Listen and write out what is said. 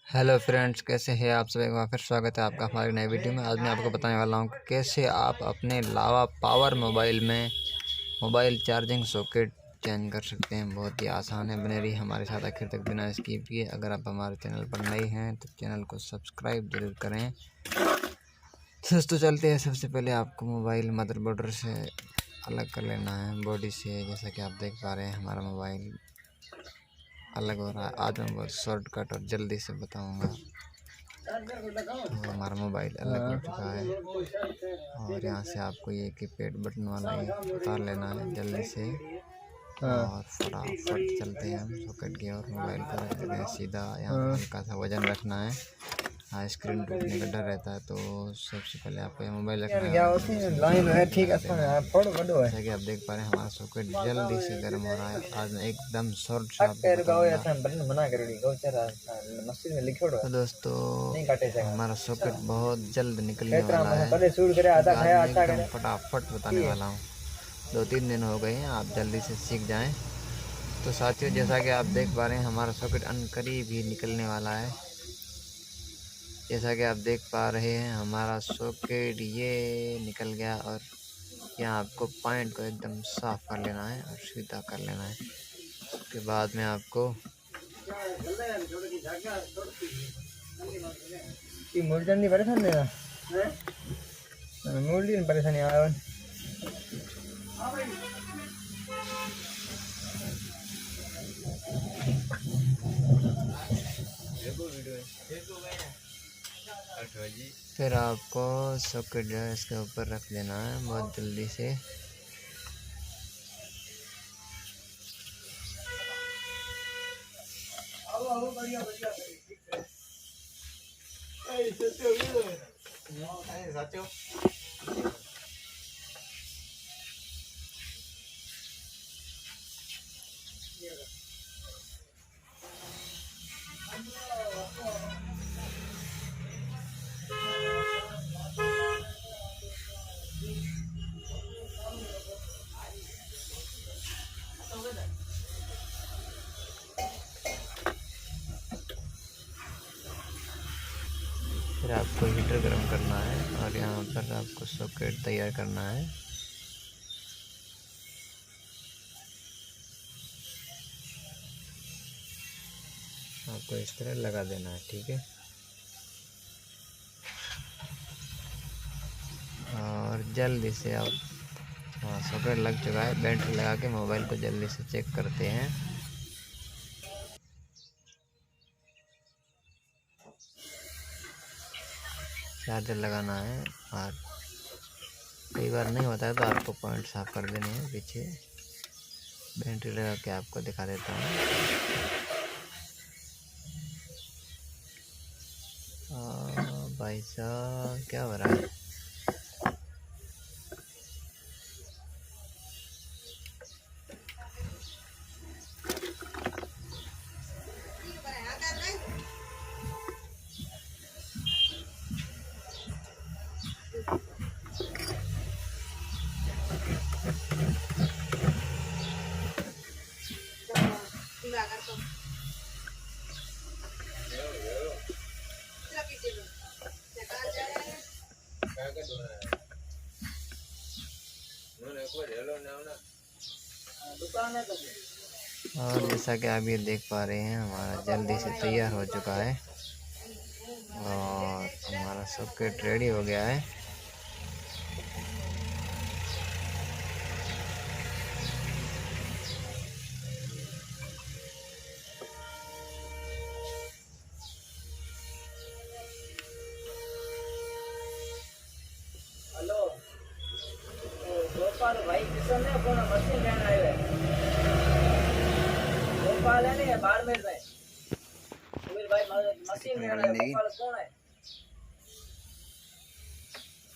Hello friends, कैसे हैं आप सभी का फिर स्वागत है आपका हमारी नई वीडियो में। आज मैं आपको बताने वाला हूं कि कैसे आप अपने लावा पावर मोबाइल में मोबाइल चार्जिंग सॉकेट चेंज कर सकते हैं। बहुत ही आसान है, बने रही हमारे साथ आखिर तक बिना स्किप किए। अगर आप हमारे चैनल पर नए हैं तो चैनल को सब्सक्राइब जरूर करें। दोस्तों चलते हैं। सबसे पहले आपको मोबाइल मदरबोर्ड से अलग कर लेना है, बॉडी से। जैसा कि आप देख पा रहे हैं हमारा मोबाइल अलग हो रहा है। आज मैं बहुत शॉर्टकट और जल्दी से बताऊंगा। तो हमारा मोबाइल अलग हो चुका है और यहाँ से आपको ये कीपैड बटन वाला ही उतार लेना है जल्दी से। और फटाफट चलते हैं हम सॉकेट की और मोबाइल को रख देते हैं सीधा। यहाँ पर हल्का सा वजन रखना है, स्क्रीन टूटने का डर रहता है। तो सबसे पहले आपको ये मोबाइल रखना है। जैसा कि आप देख पा रहे हैं हमारा सॉकेट जल्दी से गर्म हो रहा है। आज मैं एकदम शॉर्ट से आपको बताऊंगा। तो दोस्तों हमारा सॉकेट बहुत जल्द निकलने वाला है। आज मैं एकदम फटाफट बताने वाला हूँ। 2-3 दिन हो गए हैं, आप जल्दी से सीख जाएं। तो साथियों, जैसा कि आप देख पा रहे हैं हमारा सॉकेट अनकरीब ही निकलने वाला है। जैसा कि आप देख पा रहे हैं हमारा सॉकेट ये निकल गया। और यहाँ आपको पॉइंट को एकदम साफ कर लेना है और सीधा कर लेना है। उसके बाद में आपको परेशानी फिर आपको सॉकेट जो है इसके ऊपर रख देना है बहुत जल्दी से। फिर आपको हीटर गर्म करना है और यहाँ पर आपको सॉकेट तैयार करना है। आपको इस तरह लगा देना है, ठीक है। और जल्दी से आप सॉकेट लग चुका है। बैटरी लगा के मोबाइल को जल्दी से चेक करते हैं। चार्जर लगाना है और कई बार नहीं होता है तो आपको पॉइंट साफ कर देने हैं पीछे। बैटरी लगा के आपको दिखा देता हूँ। भाई साहब क्या हो रहा है? और जैसा कि आप ये देख पा रहे हैं हमारा जल्दी से तैयार हो चुका है और हमारा सॉकेट रेडी हो गया है। हेलो गोपाल भाई किशन ने कौन मशीन लेने आए हैं? गोपाल है नहीं बाड़मेर में। सुबीर भाई मशीन लेने आए। गोपाल कौन है?